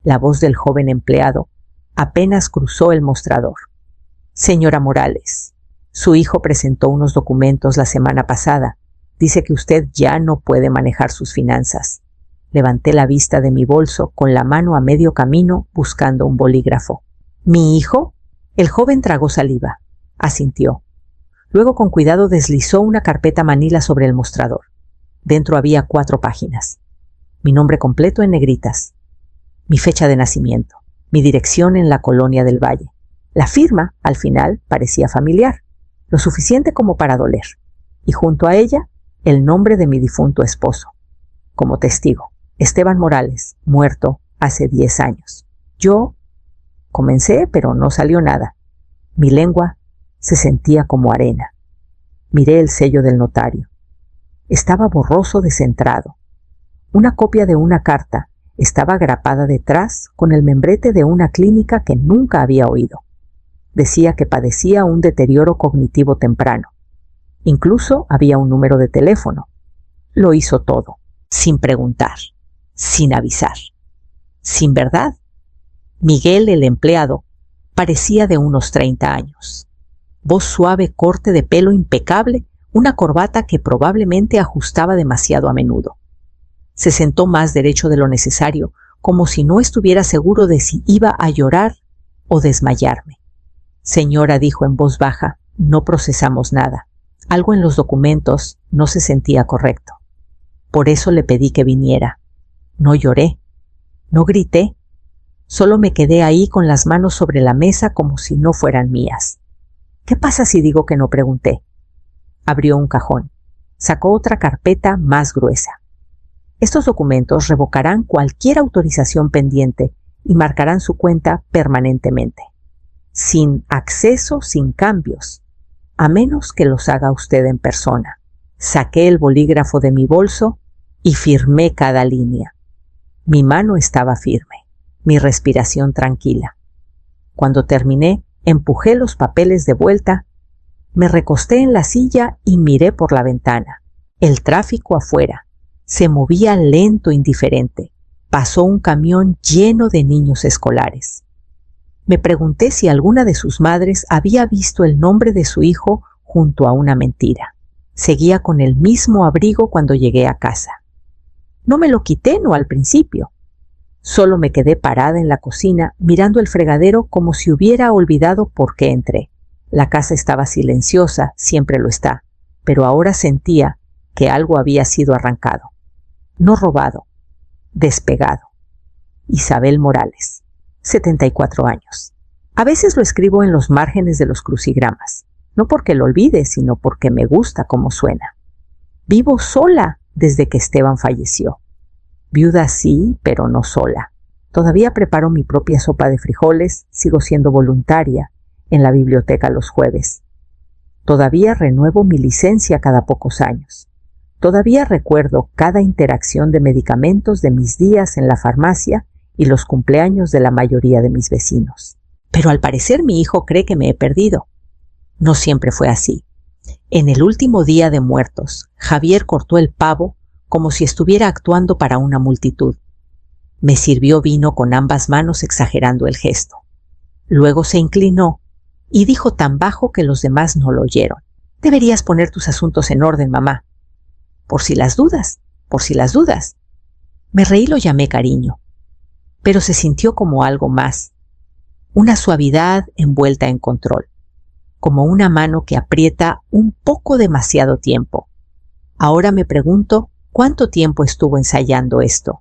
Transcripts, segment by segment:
La voz del joven empleado apenas cruzó el mostrador. Señora Morales, su hijo presentó unos documentos la semana pasada. Dice que usted ya no puede manejar sus finanzas. Levanté la vista de mi bolso con la mano a medio camino buscando un bolígrafo. ¿Mi hijo? El joven tragó saliva. Asintió. Luego con cuidado deslizó una carpeta manila sobre el mostrador. Dentro había 4 páginas. Mi nombre completo en negritas. Mi fecha de nacimiento. Mi dirección en la Colonia del Valle. La firma, al final, parecía familiar, lo suficiente como para doler. Y junto a ella, el nombre de mi difunto esposo. Como testigo, Esteban Morales, muerto hace 10 años. Yo comencé, pero no salió nada. Mi lengua se sentía como arena. Miré el sello del notario. Estaba borroso, descentrado. Una copia de una carta estaba agrapada detrás con el membrete de una clínica que nunca había oído. Decía que padecía un deterioro cognitivo temprano. Incluso había un número de teléfono. Lo hizo todo, sin preguntar, sin avisar. Sin verdad. Miguel, el empleado, parecía de unos 30 años. Voz suave, corte de pelo impecable, una corbata que probablemente ajustaba demasiado a menudo. Se sentó más derecho de lo necesario, como si no estuviera seguro de si iba a llorar o desmayarme. Señora, dijo en voz baja, no procesamos nada. Algo en los documentos no se sentía correcto. Por eso le pedí que viniera. No lloré, no grité, solo me quedé ahí con las manos sobre la mesa como si no fueran mías. ¿Qué pasa si digo que no pregunté? Abrió un cajón. Sacó otra carpeta más gruesa. Estos documentos revocarán cualquier autorización pendiente y marcarán su cuenta permanentemente. Sin acceso, sin cambios, a menos que los haga usted en persona. Saqué el bolígrafo de mi bolso y firmé cada línea. Mi mano estaba firme, mi respiración tranquila. Cuando terminé, empujé los papeles de vuelta, me recosté en la silla y miré por la ventana. El tráfico afuera se movía lento, indiferente. Pasó un camión lleno de niños escolares. Me pregunté si alguna de sus madres había visto el nombre de su hijo junto a una mentira. Seguía con el mismo abrigo cuando llegué a casa. No me lo quité, no al principio. Solo me quedé parada en la cocina mirando el fregadero como si hubiera olvidado por qué entré. La casa estaba silenciosa, siempre lo está, pero ahora sentía que algo había sido arrancado. No robado, despegado. Isabel Morales, 74 años. A veces lo escribo en los márgenes de los crucigramas, no porque lo olvide, sino porque me gusta cómo suena. Vivo sola desde que Esteban falleció. Viuda sí, pero no sola. Todavía preparo mi propia sopa de frijoles, sigo siendo voluntaria en la biblioteca los jueves. Todavía renuevo mi licencia cada pocos años. Todavía recuerdo cada interacción de medicamentos de mis días en la farmacia y los cumpleaños de la mayoría de mis vecinos. Pero al parecer mi hijo cree que me he perdido. No siempre fue así. En el último día de muertos, Javier cortó el pavo como si estuviera actuando para una multitud. Me sirvió vino con ambas manos exagerando el gesto. Luego se inclinó y dijo tan bajo que los demás no lo oyeron. Deberías poner tus asuntos en orden, mamá. Por si las dudas, por si las dudas. Me reí y lo llamé cariño, pero se sintió como algo más. Una suavidad envuelta en control, como una mano que aprieta un poco demasiado tiempo. Ahora me pregunto cuánto tiempo estuvo ensayando esto.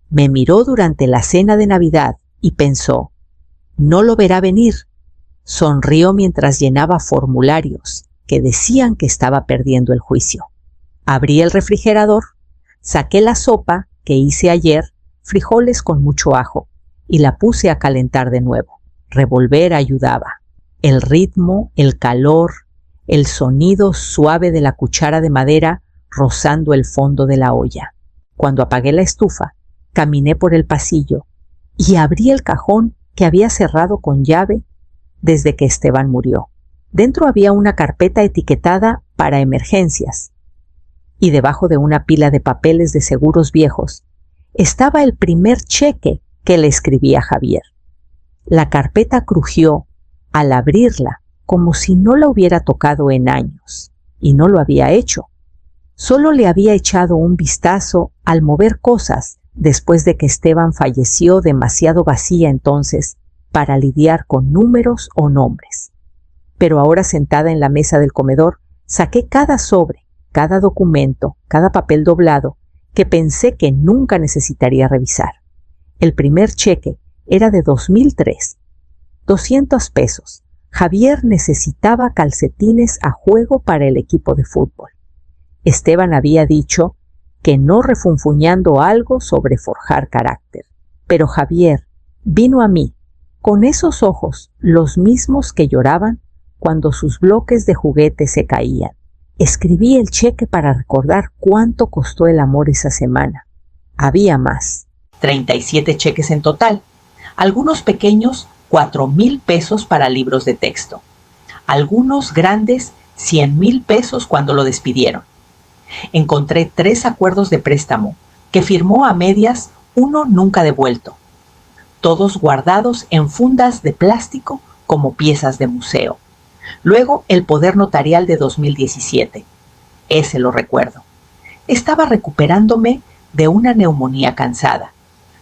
Me miró durante la cena de Navidad y pensó, no lo verá venir. Sonrió mientras llenaba formularios que decían que estaba perdiendo el juicio. Abrí el refrigerador, saqué la sopa que hice ayer, frijoles con mucho ajo, y la puse a calentar de nuevo. Revolver ayudaba. El ritmo, el calor, el sonido suave de la cuchara de madera rozando el fondo de la olla. Cuando apagué la estufa, caminé por el pasillo y abrí el cajón que había cerrado con llave desde que Esteban murió. Dentro había una carpeta etiquetada para emergencias y debajo de una pila de papeles de seguros viejos estaba el primer cheque que le escribí a Javier. La carpeta crujió al abrirla como si no la hubiera tocado en años, y no lo había hecho. Solo le había echado un vistazo al mover cosas después de que Esteban falleció, demasiado vacía entonces para lidiar con números o nombres. Pero ahora, sentada en la mesa del comedor, saqué cada sobre, cada documento, cada papel doblado que pensé que nunca necesitaría revisar. El primer cheque era de 2003. 200 pesos. Javier necesitaba calcetines a juego para el equipo de fútbol. Esteban había dicho que no refunfuñando algo sobre forjar carácter. Pero Javier vino a mí con esos ojos, los mismos que lloraban cuando sus bloques de juguete se caían. Escribí el cheque para recordar cuánto costó el amor esa semana. Había más. 37 cheques en total. Algunos pequeños, 4,000 pesos para libros de texto. Algunos grandes, 100,000 pesos cuando lo despidieron. Encontré 3 acuerdos de préstamo que firmó a medias, uno nunca devuelto. Todos guardados en fundas de plástico como piezas de museo. Luego el poder notarial de 2017. Ese lo recuerdo. Estaba recuperándome de una neumonía cansada.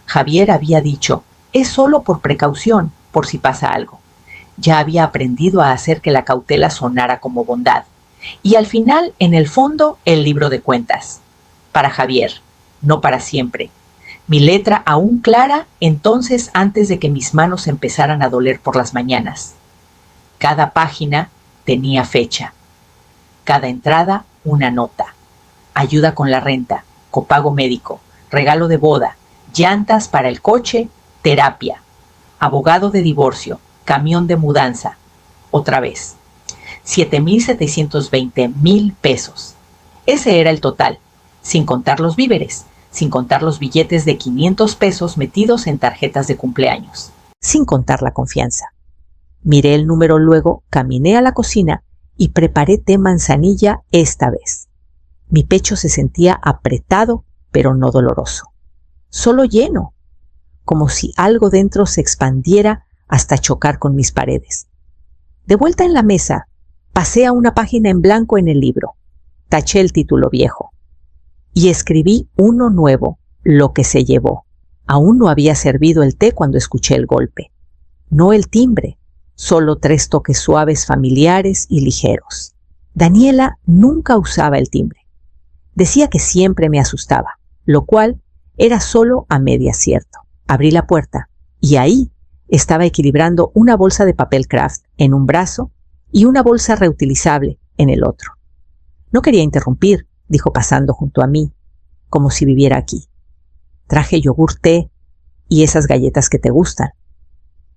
Javier había dicho, es solo por precaución, por si pasa algo. Ya había aprendido a hacer que la cautela sonara como bondad. Y al final, en el fondo, el libro de cuentas. Para Javier, no para siempre. Mi letra aún clara, entonces antes de que mis manos empezaran a doler por las mañanas. Cada página tenía fecha. Cada entrada, una nota. Ayuda con la renta, copago médico, regalo de boda, llantas para el coche, terapia, abogado de divorcio, camión de mudanza. Otra vez. 7,720,000 pesos. Ese era el total, sin contar los víveres, sin contar los billetes de 500 pesos metidos en tarjetas de cumpleaños. Sin contar la confianza. Miré el número luego, caminé a la cocina y preparé té manzanilla esta vez. Mi pecho se sentía apretado, pero no doloroso. Solo lleno, como si algo dentro se expandiera hasta chocar con mis paredes. De vuelta en la mesa, pasé a una página en blanco en el libro. Taché el título viejo. Y escribí uno nuevo, lo que se llevó. Aún no había servido el té cuando escuché el golpe. No el timbre, solo 3 toques suaves, familiares y ligeros. Daniela nunca usaba el timbre. Decía que siempre me asustaba, lo cual era solo a media cierto. Abrí la puerta y ahí estaba equilibrando una bolsa de papel craft en un brazo y una bolsa reutilizable en el otro. No quería interrumpir, dijo pasando junto a mí, como si viviera aquí. Traje yogur té y esas galletas que te gustan,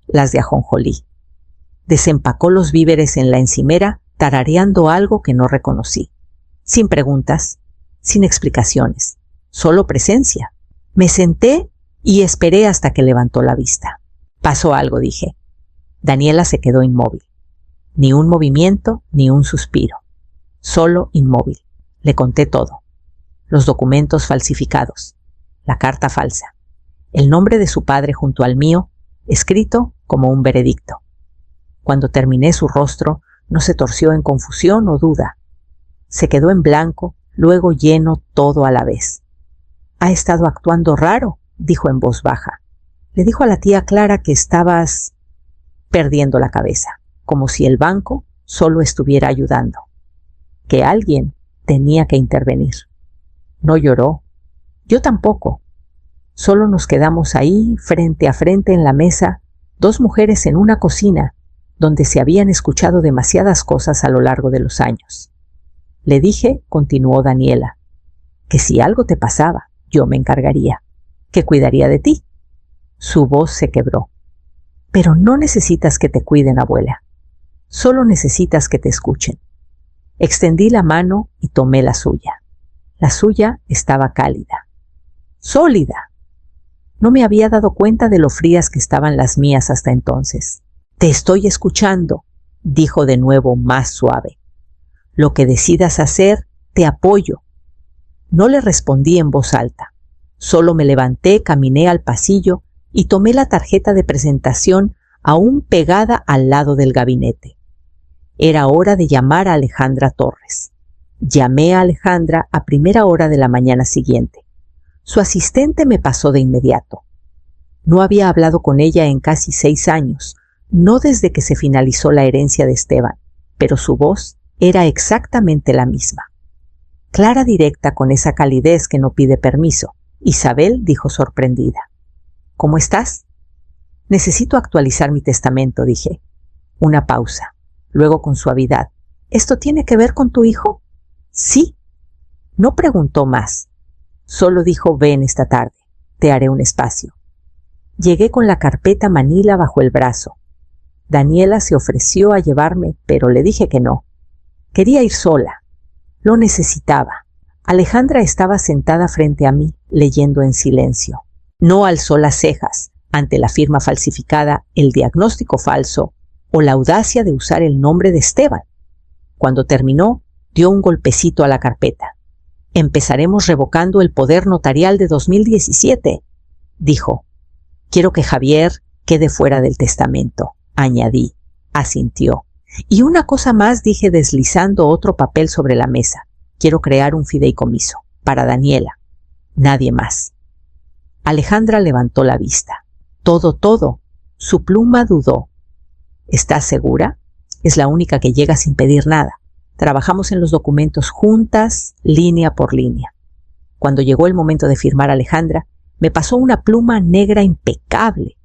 las de ajonjolí. Desempacó los víveres en la encimera, tarareando algo que no reconocí. Sin preguntas, sin explicaciones, solo presencia. Me senté y esperé hasta que levantó la vista. Pasó algo, dije. Daniela se quedó inmóvil. Ni un movimiento, ni un suspiro. Solo inmóvil. Le conté todo. Los documentos falsificados. La carta falsa. El nombre de su padre junto al mío, escrito como un veredicto. Cuando terminé, su rostro no se torció en confusión o duda. Se quedó en blanco, luego lleno todo a la vez. «Ha estado actuando raro», dijo en voz baja. Le dijo a la tía Clara que estabas perdiendo la cabeza, como si el banco solo estuviera ayudando. Que alguien tenía que intervenir. No lloró. Yo tampoco. Solo nos quedamos ahí, frente a frente en la mesa, 2 mujeres en una cocina, donde se habían escuchado demasiadas cosas a lo largo de los años. Le dije, continuó Daniela, que si algo te pasaba, yo me encargaría, que cuidaría de ti. Su voz se quebró. Pero no necesitas que te cuiden, abuela. Solo necesitas que te escuchen. Extendí la mano y tomé la suya. La suya estaba cálida. Sólida. No me había dado cuenta de lo frías que estaban las mías hasta entonces. Te estoy escuchando, dijo de nuevo más suave. Lo que decidas hacer, te apoyo. No le respondí en voz alta. Solo me levanté, caminé al pasillo y tomé la tarjeta de presentación aún pegada al lado del gabinete. Era hora de llamar a Alejandra Torres. Llamé a Alejandra a primera hora de la mañana siguiente. Su asistente me pasó de inmediato. No había hablado con ella en casi 6 años, no desde que se finalizó la herencia de Esteban, pero su voz era exactamente la misma. Clara, directa, con esa calidez que no pide permiso. Isabel dijo sorprendida: ¿Cómo estás? Necesito actualizar mi testamento, dije. Una pausa. Luego, con suavidad: ¿Esto tiene que ver con tu hijo? Sí. No preguntó más. Solo dijo: ven esta tarde, te haré un espacio. Llegué con la carpeta manila bajo el brazo. Daniela se ofreció a llevarme, pero le dije que no. Quería ir sola. Lo necesitaba. Alejandra estaba sentada frente a mí, leyendo en silencio. No alzó las cejas ante la firma falsificada, el diagnóstico falso o la audacia de usar el nombre de Esteban. Cuando terminó, dio un golpecito a la carpeta. Empezaremos revocando el poder notarial de 2017, dijo. Quiero que Javier quede fuera del testamento, añadí. Asintió. Y una cosa más, dije, deslizando otro papel sobre la mesa. Quiero crear un fideicomiso para Daniela. Nadie más. Alejandra levantó la vista. Todo. Su pluma dudó. ¿Estás segura? Es la única que llega sin pedir nada. Trabajamos en los documentos juntas, línea por línea. Cuando llegó el momento de firmar, Alejandra me pasó una pluma negra impecable.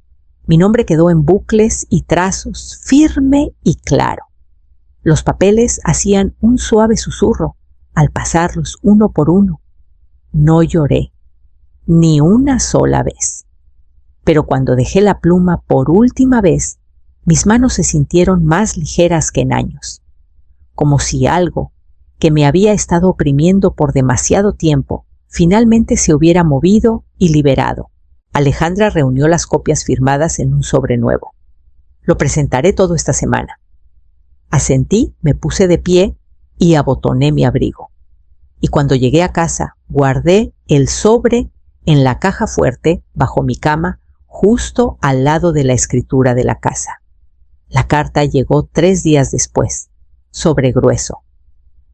Mi nombre quedó en bucles y trazos, firme y claro. Los papeles hacían un suave susurro al pasarlos uno por uno. No lloré, ni una sola vez. Pero cuando dejé la pluma por última vez, mis manos se sintieron más ligeras que en años, como si algo que me había estado oprimiendo por demasiado tiempo finalmente se hubiera movido y liberado. Alejandra reunió las copias firmadas en un sobre nuevo. Lo presentaré todo esta semana. Asentí, me puse de pie y abotoné mi abrigo. Y cuando llegué a casa, guardé el sobre en la caja fuerte bajo mi cama, justo al lado de la escritura de la casa. La carta llegó 3 días después, sobre grueso.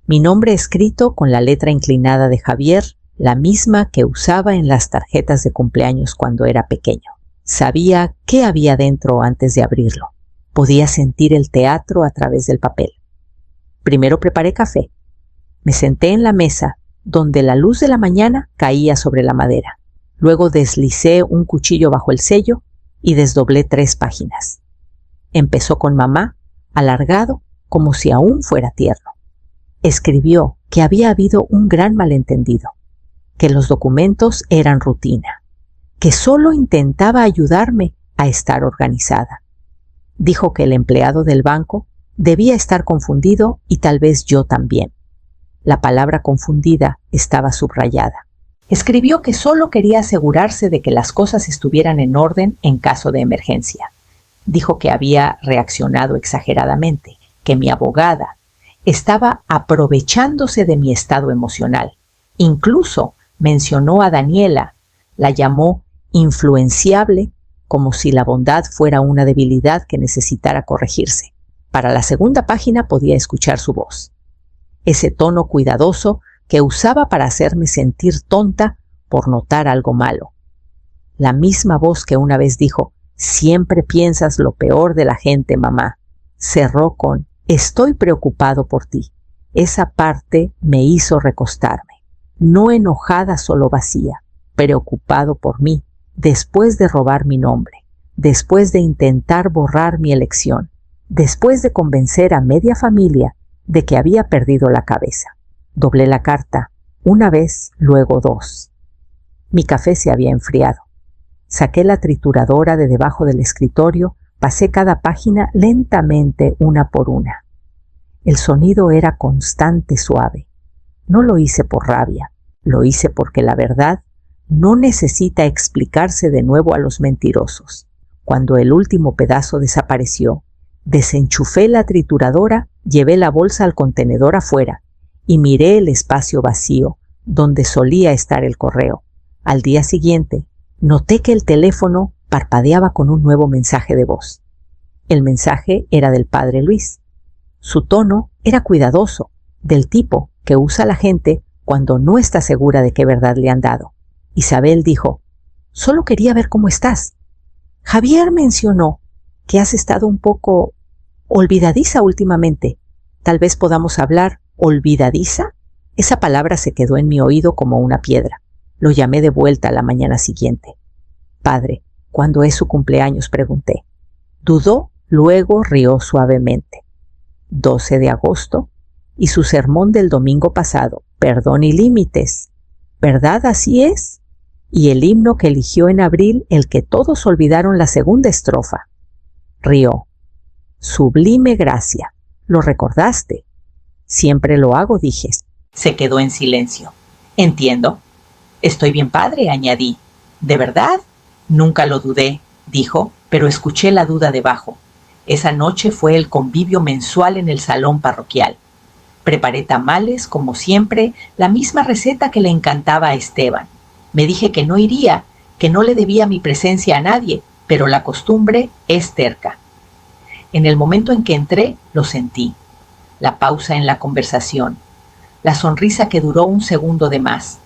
Mi nombre escrito con la letra inclinada de Javier, la misma que usaba en las tarjetas de cumpleaños cuando era pequeño. Sabía qué había dentro antes de abrirlo. Podía sentir el teatro a través del papel. Primero preparé café. Me senté en la mesa, donde la luz de la mañana caía sobre la madera. Luego deslicé un cuchillo bajo el sello y desdoblé 3 páginas. Empezó con mamá, alargado, como si aún fuera tierno. Escribió que había habido un gran malentendido, que los documentos eran rutina, que solo intentaba ayudarme a estar organizada. Dijo que el empleado del banco debía estar confundido y tal vez yo también. La palabra confundida estaba subrayada. Escribió que solo quería asegurarse de que las cosas estuvieran en orden en caso de emergencia. Dijo que había reaccionado exageradamente, que mi abogada estaba aprovechándose de mi estado emocional. Incluso mencionó a Daniela, la llamó influenciable, como si la bondad fuera una debilidad que necesitara corregirse. Para la segunda página podía escuchar su voz. Ese tono cuidadoso que usaba para hacerme sentir tonta por notar algo malo. La misma voz que una vez dijo: «Siempre piensas lo peor de la gente, mamá». Cerró con: «Estoy preocupado por ti». Esa parte me hizo recostarme. No enojada, solo vacía. Preocupado por mí, después de robar mi nombre, después de intentar borrar mi elección, después de convencer a media familia de que había perdido la cabeza. Doblé la carta, una vez, luego 2. Mi café se había enfriado. Saqué la trituradora de debajo del escritorio, pasé cada página lentamente una por una. El sonido era constante, suave. No lo hice por rabia, lo hice porque la verdad no necesita explicarse de nuevo a los mentirosos. Cuando el último pedazo desapareció, desenchufé la trituradora, llevé la bolsa al contenedor afuera y miré el espacio vacío donde solía estar el correo. Al día siguiente, noté que el teléfono parpadeaba con un nuevo mensaje de voz. El mensaje era del padre Luis. Su tono era cuidadoso, del tipo que usa la gente cuando no está segura de qué verdad le han dado. Isabel dijo: «Solo quería ver cómo estás. Javier mencionó que has estado un poco olvidadiza últimamente. Tal vez podamos hablar». ¿Olvidadiza? Esa palabra se quedó en mi oído como una piedra. Lo llamé de vuelta a la mañana siguiente. «Padre, ¿cuándo es su cumpleaños?», pregunté. Dudó, luego rió suavemente. 12 de agosto. Y su sermón del domingo pasado, «Perdón y límites». ¿Verdad así es? Y el himno que eligió en abril, el que todos olvidaron la segunda estrofa. Rió. «Sublime gracia. ¿Lo recordaste?» «Siempre lo hago», dije. Se quedó en silencio. «Entiendo». «Estoy bien, padre», añadí. «¿De verdad?» «Nunca lo dudé», dijo, pero escuché la duda debajo. Esa noche fue el convivio mensual en el salón parroquial. Preparé tamales, como siempre, la misma receta que le encantaba a Esteban. Me dije que no iría, que no le debía mi presencia a nadie, pero la costumbre es terca. En el momento en que entré, lo sentí. La pausa en la conversación, la sonrisa que duró un segundo de más,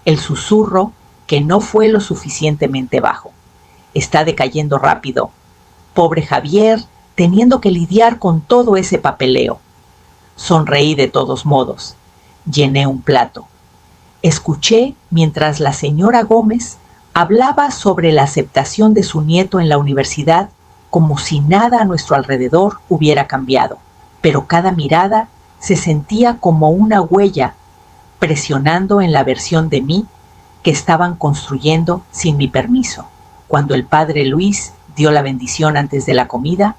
el susurro que no fue lo suficientemente bajo. «Está decayendo rápido. Pobre Javier, teniendo que lidiar con todo ese papeleo». Sonreí de todos modos. Llené un plato. Escuché mientras la señora Gómez hablaba sobre la aceptación de su nieto en la universidad como si nada a nuestro alrededor hubiera cambiado. Pero cada mirada se sentía como una huella presionando en la versión de mí que estaban construyendo sin mi permiso. Cuando el padre Luis dio la bendición antes de la comida,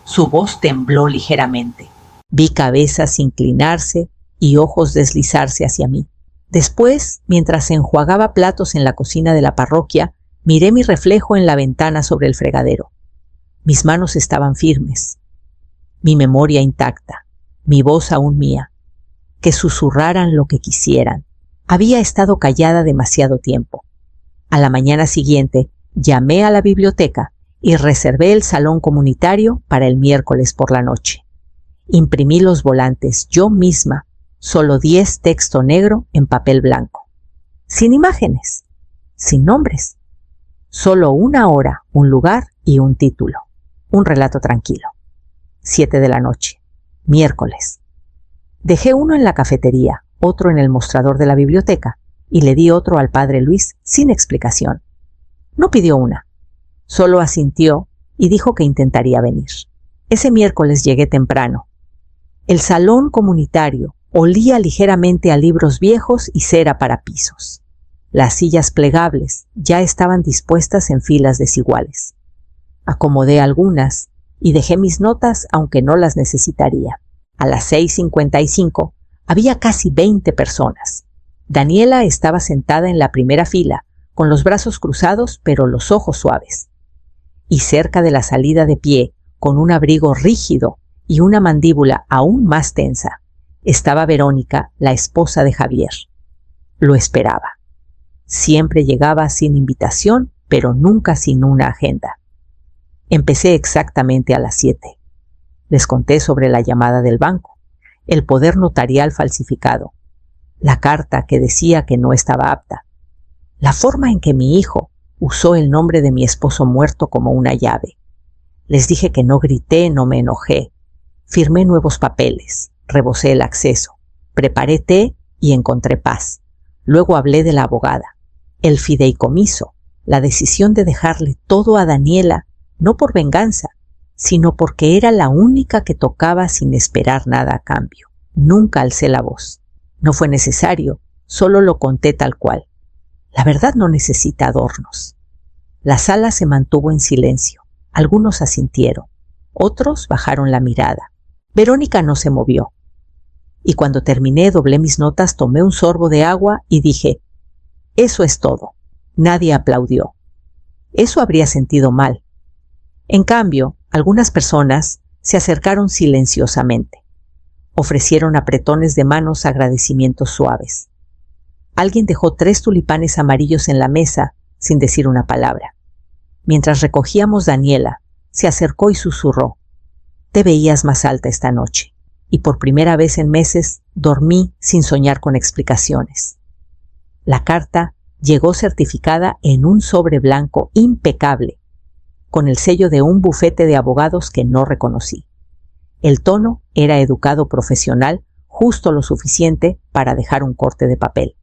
su voz tembló ligeramente. Vi cabezas inclinarse y ojos deslizarse hacia mí. Después, mientras enjuagaba platos en la cocina de la parroquia, miré mi reflejo en la ventana sobre el fregadero. Mis manos estaban firmes, mi memoria intacta, mi voz aún mía. Que susurraran lo que quisieran. Había estado callada demasiado tiempo. A la mañana siguiente llamé a la biblioteca y reservé el salón comunitario para el miércoles por la noche. Imprimí los volantes yo misma, solo 10 texto negro en papel blanco. Sin imágenes, sin nombres. Solo una hora, un lugar y un título. Un relato tranquilo. 7 de la noche. Miércoles. Dejé uno en la cafetería, otro en el mostrador de la biblioteca, y le di otro al padre Luis sin explicación. No pidió una, solo asintió y dijo que intentaría venir. Ese miércoles llegué temprano. El salón comunitario olía ligeramente a libros viejos y cera para pisos. Las sillas plegables ya estaban dispuestas en filas desiguales. Acomodé algunas y dejé mis notas aunque no las necesitaría. A las 6:55 había casi 20 personas. Daniela estaba sentada en la primera fila, con los brazos cruzados pero los ojos suaves. Y cerca de la salida de pie, con un abrigo rígido y una mandíbula aún más tensa, estaba Verónica, la esposa de Javier. Lo esperaba. Siempre llegaba sin invitación, pero nunca sin una agenda. Empecé exactamente a las 7. Les conté sobre la llamada del banco, el poder notarial falsificado, la carta que decía que no estaba apta, la forma en que mi hijo usó el nombre de mi esposo muerto como una llave. Les dije que no grité, no me enojé. Firmé nuevos papeles, rebosé el acceso, preparé té y encontré paz. Luego hablé de la abogada, el fideicomiso, la decisión de dejarle todo a Daniela, no por venganza, sino porque era la única que tocaba sin esperar nada a cambio. Nunca alcé la voz. No fue necesario, solo lo conté tal cual. La verdad no necesita adornos. La sala se mantuvo en silencio. Algunos asintieron, otros bajaron la mirada. Verónica no se movió. Y cuando terminé, doblé mis notas, tomé un sorbo de agua y dije: «Eso es todo». Nadie aplaudió. Eso habría sentido mal. En cambio, algunas personas se acercaron silenciosamente. Ofrecieron apretones de manos, agradecimientos suaves. Alguien dejó 3 tulipanes amarillos en la mesa sin decir una palabra. Mientras recogíamos Daniela, se acercó y susurró: «Te veías más alta esta noche». Y por primera vez en meses dormí sin soñar con explicaciones. La carta llegó certificada en un sobre blanco impecable, con el sello de un bufete de abogados que no reconocí. El tono era educado profesional, justo lo suficiente para dejar un corte de papel.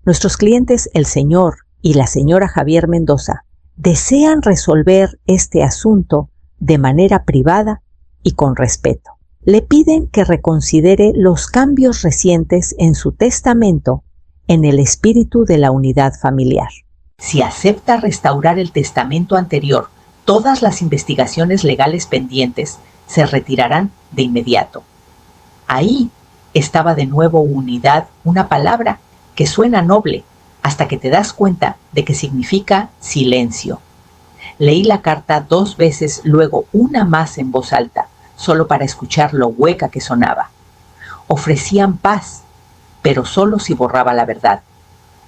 Nuestros clientes, el señor y la señora Javier Mendoza, desean resolver este asunto de manera privada y con respeto. Le piden que reconsidere los cambios recientes en su testamento en el espíritu de la unidad familiar. Si acepta restaurar el testamento anterior, todas las investigaciones legales pendientes se retirarán de inmediato. Ahí estaba de nuevo unidad, una palabra que suena noble hasta que te das cuenta de que significa silencio. Leí la carta 2 veces, luego una más en voz alta, solo para escuchar lo hueca que sonaba. Ofrecían paz, pero solo si borraba la verdad.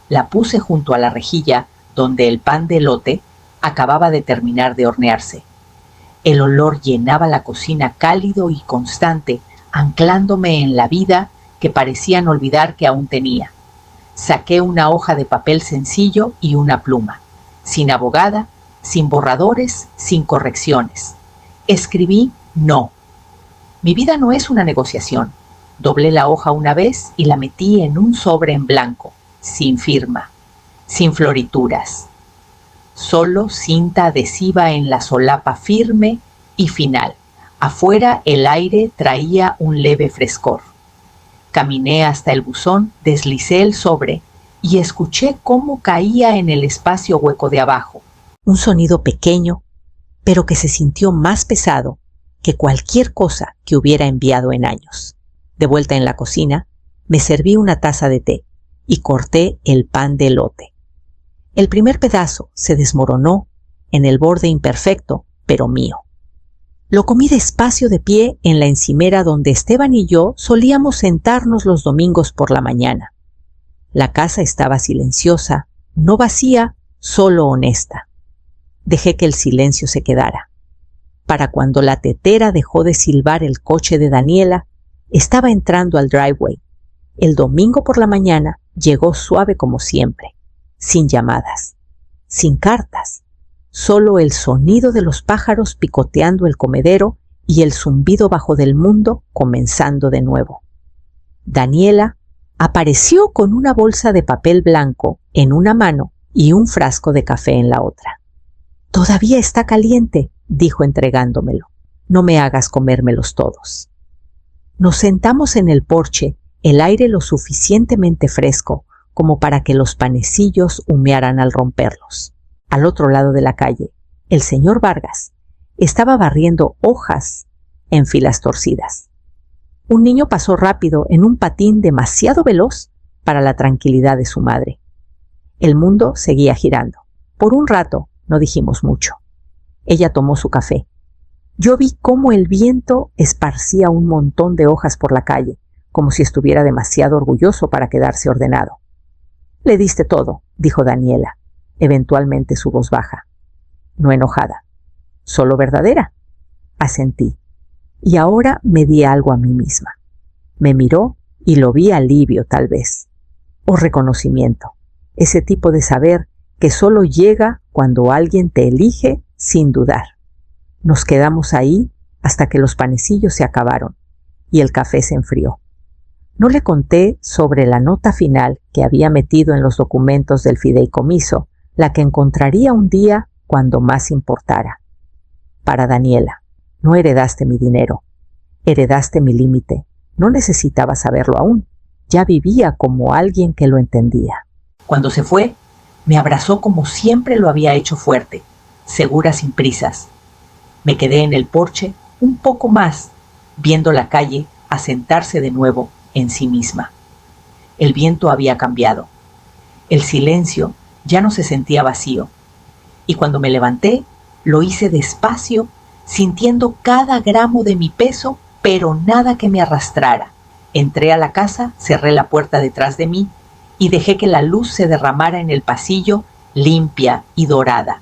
La puse junto a la rejilla donde el pan de elote acababa de terminar de hornearse. El olor llenaba la cocina cálido y constante, anclándome en la vida que parecían olvidar que aún tenía. Saqué una hoja de papel sencillo y una pluma, sin abogada, sin borradores, sin correcciones. Escribí no. Mi vida no es una negociación. Doblé la hoja una vez y la metí en un sobre en blanco, sin firma, sin florituras. Solo cinta adhesiva en la solapa firme y final. Afuera el aire traía un leve frescor. Caminé hasta el buzón, deslicé el sobre y escuché cómo caía en el espacio hueco de abajo. Un sonido pequeño, pero que se sintió más pesado que cualquier cosa que hubiera enviado en años. De vuelta en la cocina, me serví una taza de té y corté el pan de elote. El primer pedazo se desmoronó en el borde imperfecto, pero mío. Lo comí despacio de pie en la encimera donde Esteban y yo solíamos sentarnos los domingos por la mañana. La casa estaba silenciosa, no vacía, solo honesta. Dejé que el silencio se quedara. Para cuando la tetera dejó de silbar el coche de Daniela, estaba entrando al driveway. El domingo por la mañana llegó suave como siempre, sin llamadas, sin cartas, solo el sonido de los pájaros picoteando el comedero y el zumbido bajo del mundo comenzando de nuevo. Daniela apareció con una bolsa de papel blanco en una mano y un frasco de café en la otra. «Todavía está caliente», dijo entregándomelo. «No me hagas comérmelos todos». Nos sentamos en el porche, el aire lo suficientemente fresco como para que los panecillos humearan al romperlos. Al otro lado de la calle, el señor Vargas estaba barriendo hojas en filas torcidas. Un niño pasó rápido en un patín demasiado veloz para la tranquilidad de su madre. El mundo seguía girando. Por un rato no dijimos mucho. Ella tomó su café. Yo vi cómo el viento esparcía un montón de hojas por la calle, como si estuviera demasiado orgulloso para quedarse ordenado. «Le diste todo», dijo Daniela, eventualmente su voz baja. No enojada, solo verdadera. Asentí. Y ahora me di algo a mí misma. Me miró y lo vi alivio, tal vez. O reconocimiento. Ese tipo de saber que solo llega cuando alguien te elige sin dudar. Nos quedamos ahí hasta que los panecillos se acabaron y el café se enfrió. No le conté sobre la nota final que había metido en los documentos del fideicomiso, la que encontraría un día cuando más importara. Para Daniela, no heredaste mi dinero, heredaste mi límite. No necesitaba saberlo aún. Ya vivía como alguien que lo entendía. Cuando se fue, me abrazó como siempre lo había hecho, fuerte, segura, sin prisas. Me quedé en el porche un poco más, viendo la calle asentarse de nuevo en sí misma. El viento había cambiado. El silencio ya no se sentía vacío. Y cuando me levanté, lo hice despacio, sintiendo cada gramo de mi peso, pero nada que me arrastrara. Entré a la casa, cerré la puerta detrás de mí y dejé que la luz se derramara en el pasillo, limpia y dorada.